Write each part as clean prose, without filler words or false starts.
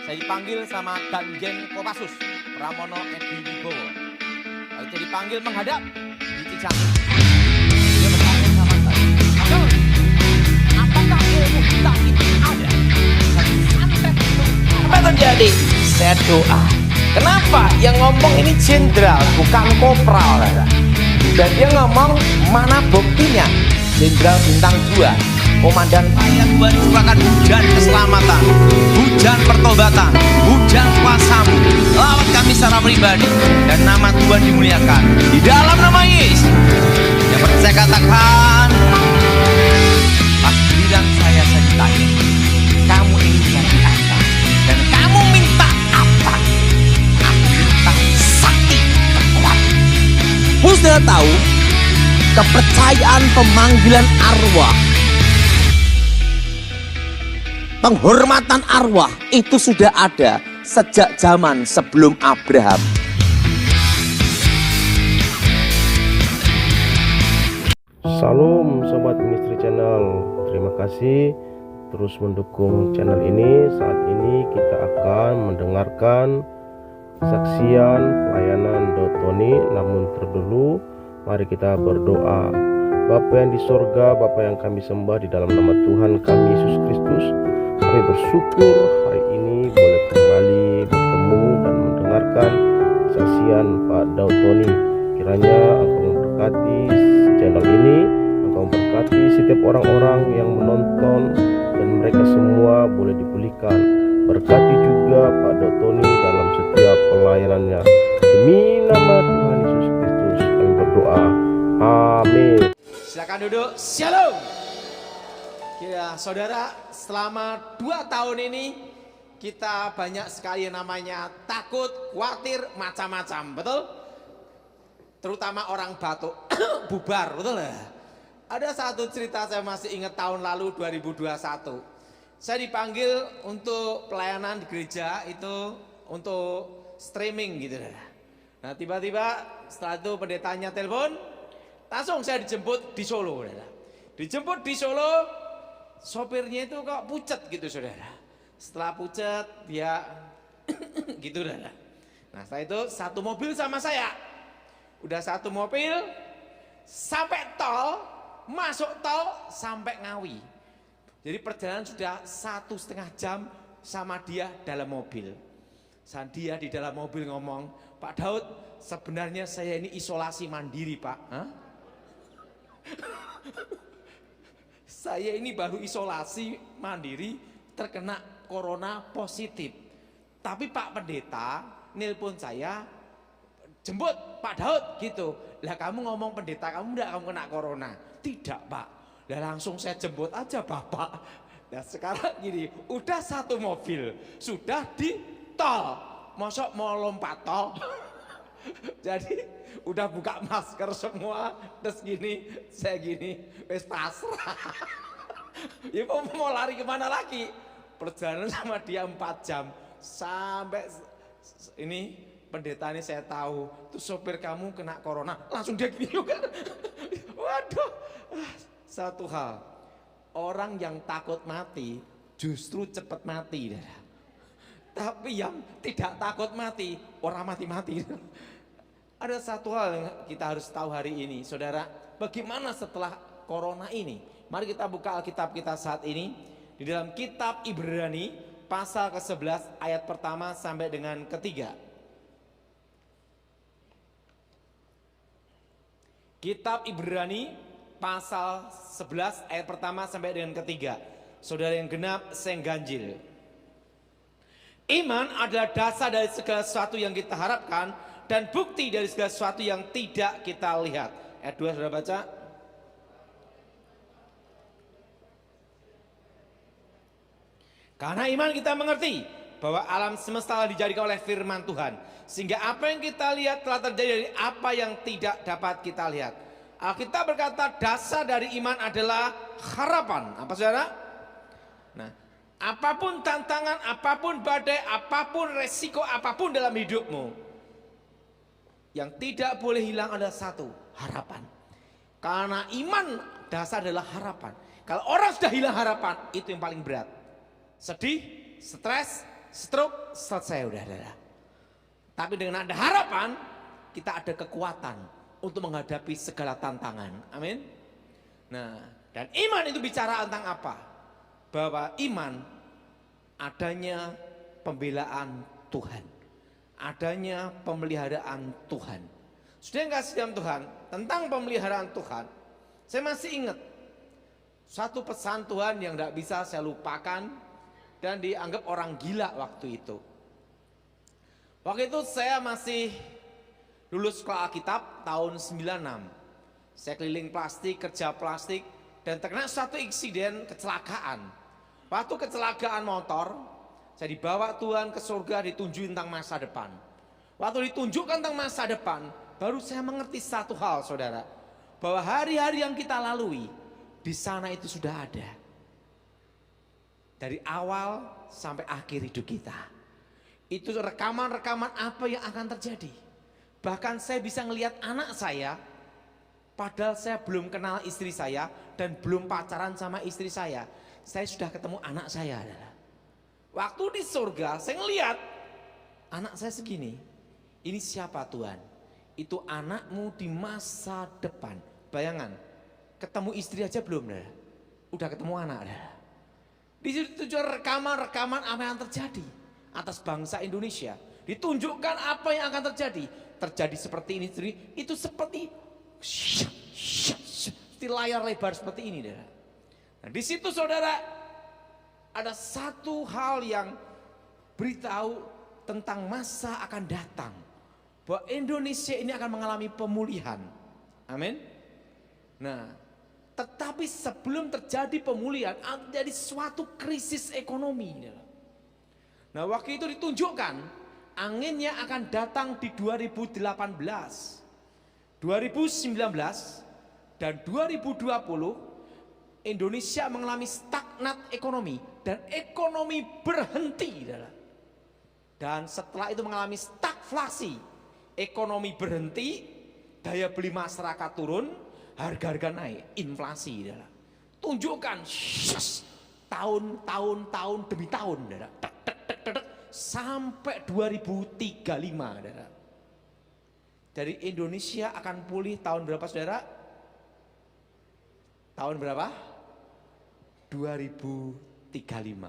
Saya dipanggil sama Danjen Kopassus Pramono Edi Wibowo. Saya dipanggil menghadap di Cicahe. Dia bertanya sama saya, "Abang, apakah ilmu hitam itu ada?" Saya santet itu. Apa terjadi? Saya doa. Kenapa? Yang ngomong ini jenderal, bukan kopral. Dan dia ngomong, mana buktinya? Jenderal bintang 2, komandan. Ayat Tuhan merupakan hujan keselamatan, hujan pertobatan, hujan kuasamu. Lawat kami secara pribadi dan nama Tuhan dimuliakan di dalam nama Yesus. Yang seperti saya katakan, pas giliran saya ditanya, kamu ingin jadi apa? Dan kamu minta apa? Aku minta sakti kuat. Kamu sudah tahu kepercayaan pemanggilan arwah, penghormatan arwah itu sudah ada sejak zaman sebelum Abraham. Salam Sobat Ministry Channel, terima kasih terus mendukung channel ini. Saat ini kita akan mendengarkan kesaksian pelayanan Tony. Namun terdahulu mari kita berdoa. Bapa yang di sorga, Bapa yang kami sembah, di dalam nama Tuhan kami Yesus Kristus, kami bersyukur hari ini boleh kembali bertemu dan mendengarkan kesaksian Pak Daud Tony. Kiranya Engkau memberkati channel ini, Engkau memberkati setiap orang-orang yang menonton, dan mereka semua boleh dipulihkan. Berkati juga Pak Daud Tony dalam setiap pelayanannya. Demi nama Tuhan Yesus Kristus kami berdoa. Amin. Silakan duduk. Shalom. Ya, saudara, selama 2 tahun ini kita banyak sekali yang namanya takut, khawatir, macam-macam, betul? Terutama orang batuk, bubar, betul ya? Ada satu cerita saya masih ingat tahun lalu 2021. Saya dipanggil untuk pelayanan di gereja itu untuk streaming gitu. Nah tiba-tiba setelah itu pendetanya telepon, langsung saya dijemput di Solo. Dijemput di Solo, sopirnya itu kok pucet gitu saudara. Setelah pucet dia gitu saudara. Nah setelah itu satu mobil sama saya. Udah satu mobil sampai tol, masuk tol sampai Ngawi. Jadi perjalanan sudah 1,5 jam sama dia dalam mobil. Dia di dalam mobil ngomong, "Pak Daud, sebenarnya saya ini isolasi mandiri Pak." Hah? Saya ini baru isolasi mandiri terkena corona positif. Tapi Pak Pendeta nelpon saya, "Jemput Pak Daud," gitu. Lah kamu ngomong pendeta kamu enggak kamu kena corona? Tidak Pak. Lah langsung saya jemput aja Bapak. Nah sekarang gini, udah satu mobil, sudah di tol. Mosok mau lompat tol. Jadi udah buka masker semua, terus gini, saya gini, wes pasrah. Ya mau lari kemana lagi? Perjalanan sama dia 4 jam sampai ini pendeta ini saya tahu tuh sopir kamu kena corona, langsung dia gini kan. Waduh, satu hal, orang yang takut mati justru cepat mati. Tapi yang tidak takut mati, orang mati-mati. Ada satu hal yang kita harus tahu hari ini, saudara, bagaimana setelah corona ini? Mari kita buka Alkitab kita saat ini di dalam kitab Ibrani pasal ke-11 ayat pertama sampai dengan ketiga. Kitab Ibrani pasal 11 ayat pertama sampai dengan ketiga. Saudara yang genap, saya ganjil. Iman adalah dasar dari segala sesuatu yang kita harapkan dan bukti dari segala sesuatu yang tidak kita lihat. Ayat 2 sudah baca? Karena iman kita mengerti bahwa alam semesta telah dijadikan oleh firman Tuhan, sehingga apa yang kita lihat telah terjadi dari apa yang tidak dapat kita lihat. Alkitab berkata dasar dari iman adalah harapan. Apa saudara? Nah, apapun tantangan, apapun badai, apapun resiko, apapun dalam hidupmu, yang tidak boleh hilang adalah satu, harapan. Karena iman dasar adalah harapan. Kalau orang sudah hilang harapan, itu yang paling berat. Sedih, stres, stroke selesai udah. Tapi dengan ada harapan, kita ada kekuatan untuk menghadapi segala tantangan. Amin. Nah, dan iman itu bicara tentang apa? Bahwa iman adanya pembelaan Tuhan, adanya pemeliharaan Tuhan. Sudah yang kasih dalam Tuhan, tentang pemeliharaan Tuhan, saya masih ingat satu pesan Tuhan yang tidak bisa saya lupakan dan dianggap orang gila waktu itu. Waktu itu saya masih lulus sekolah Alkitab tahun 96. Saya keliling plastik, kerja plastik, dan terkena suatu insiden kecelakaan. Waktu kecelakaan motor, saya dibawa Tuhan ke surga, ditunjukin tentang masa depan. Waktu ditunjukkan tentang masa depan, baru saya mengerti satu hal, saudara, bahwa hari-hari yang kita lalui di sana itu sudah ada dari awal sampai akhir hidup kita. Itu rekaman-rekaman apa yang akan terjadi. Bahkan saya bisa ngelihat anak saya, padahal saya belum kenal istri saya dan belum pacaran sama istri saya. Saya sudah ketemu anak saya. Waktu di surga saya ngelihat anak saya segini. Ini siapa Tuhan? Itu anakmu di masa depan. Bayangan, ketemu istri aja belum, udah ketemu anak. Di situ juga rekaman-rekaman apa yang terjadi atas bangsa Indonesia. Ditunjukkan apa yang akan terjadi. Terjadi seperti ini, itu seperti layar lebar seperti ini. Nah, di situ saudara, ada satu hal yang beritahu tentang masa akan datang. Bahwa Indonesia ini akan mengalami pemulihan. Amin. Nah, tetapi sebelum terjadi pemulihan, terjadi suatu krisis ekonomi. Nah, waktu itu ditunjukkan anginnya akan datang di 2018, 2019, dan 2020. Indonesia mengalami stagnat ekonomi dan ekonomi berhenti. Dan setelah itu mengalami stagflasi, ekonomi berhenti, daya beli masyarakat turun, harga-harga naik, inflasi. Tunjukkan tahun demi tahun, sampai 2035. Dari Indonesia akan pulih tahun berapa saudara? Tahun berapa? 2035.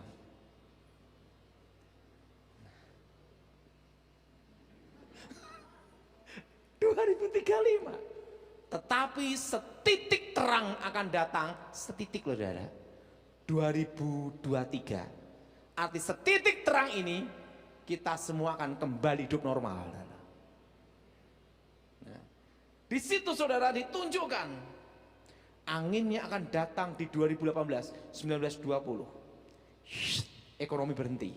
Tetapi setitik terang akan datang, setitik loh saudara, 2023. Arti setitik terang ini kita semua akan kembali hidup normal. Nah, di situ saudara ditunjukkan anginnya akan datang di 2018, 1920. Ekonomi berhenti.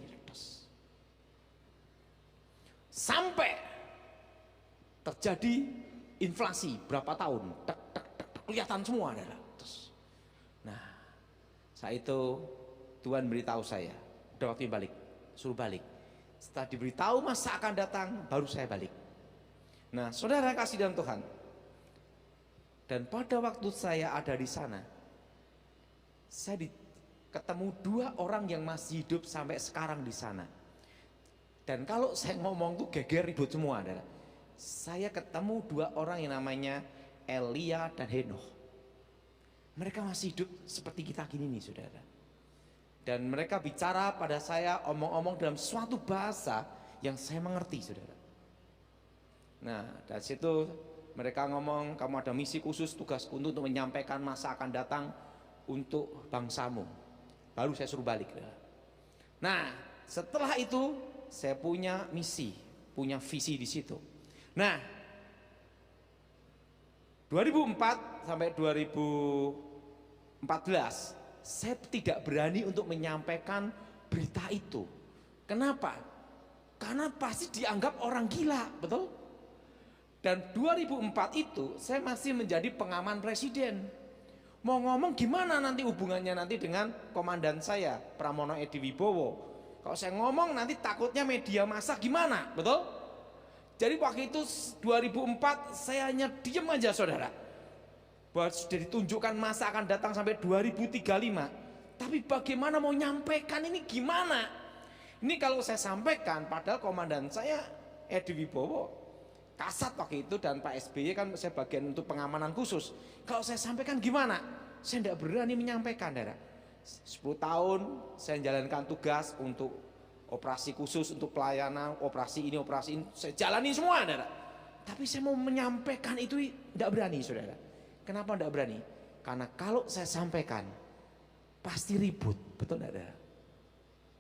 Sampai terjadi inflasi berapa tahun, kelihatan semua. Nah, saat itu Tuhan beritahu saya, udah waktunya balik, suruh balik. Setelah diberitahu masa akan datang, baru saya balik. Nah, saudara kasih dalam Tuhan. Dan pada waktu saya ada di sana, saya ketemu 2 orang yang masih hidup sampai sekarang di sana. Dan kalau saya ngomong tuh geger ribut semua. Saya ketemu 2 orang yang namanya Elia dan Henoch. Mereka masih hidup seperti kita gini nih saudara. Dan mereka bicara pada saya, omong-omong dalam suatu bahasa yang saya mengerti saudara. Nah, dari situ mereka ngomong, kamu ada misi khusus, tugas untuk menyampaikan masa akan datang untuk bangsamu. Baru saya suruh balik. Nah, setelah itu saya punya misi, punya visi di situ. Nah, 2004 sampai 2014 saya tidak berani untuk menyampaikan berita itu. Kenapa? Karena pasti dianggap orang gila, betul? Dan 2004 itu saya masih menjadi pengaman presiden. Mau ngomong gimana nanti hubungannya nanti dengan komandan saya, Pramono Edi Wibowo. Kalau saya ngomong nanti takutnya media massa gimana, betul? Jadi waktu itu 2004 saya hanya diam aja saudara. Bahwa sudah ditunjukkan masa akan datang sampai 2035. Tapi bagaimana mau nyampaikan ini gimana? Ini kalau saya sampaikan, padahal komandan saya Edi Wibowo, Kasat waktu itu, dan Pak SBY kan saya bagian untuk pengamanan khusus. Kalau saya sampaikan gimana? Saya tidak berani menyampaikan, saudara. 10 tahun saya menjalankan tugas untuk operasi khusus, untuk pelayanan, operasi ini, saya jalani semua, saudara. Tapi saya mau menyampaikan itu tidak berani, saudara. Kenapa tidak berani? Karena kalau saya sampaikan, pasti ribut, betul tidak, saudara?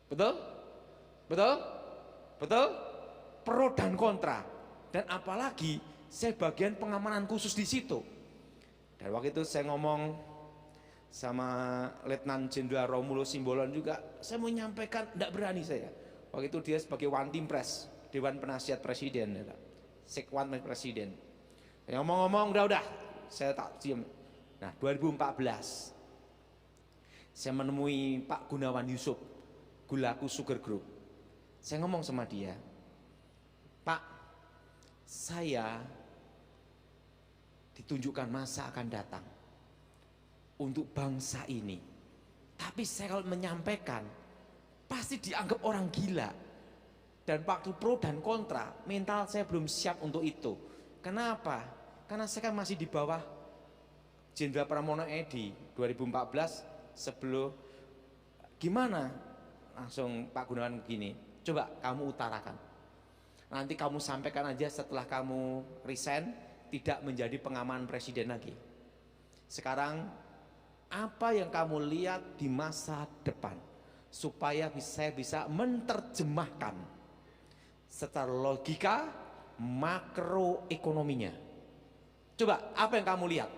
Betul? Betul? Betul? Pro dan kontra. Dan apalagi saya bagian pengamanan khusus di situ. Dan waktu itu saya ngomong sama Letnan Jenderal Romulo Simbolon juga, saya mau menyampaikan, tidak berani saya. Waktu itu dia sebagai Wantimpres, Dewan Penasihat Presiden, Sekwan Presiden. Saya ngomong-ngomong, udah, saya tak diam. Nah, 2014, saya menemui Pak Gunawan Yusuf, Gulaku Sugar Group. Saya ngomong sama dia, Pak, saya ditunjukkan masa akan datang untuk bangsa ini. Tapi saya kalau menyampaikan, pasti dianggap orang gila. Dan waktu pro dan kontra, mental saya belum siap untuk itu. Kenapa? Karena saya kan masih di bawah Jenderal Pramono Edi 2014 sebelum gimana? Langsung Pak Gunawan begini, coba kamu utarakan. Nanti kamu sampaikan aja setelah kamu resign, tidak menjadi pengaman presiden lagi. Sekarang apa yang kamu lihat di masa depan supaya saya bisa menerjemahkan secara logika makroekonominya. Coba apa yang kamu lihat?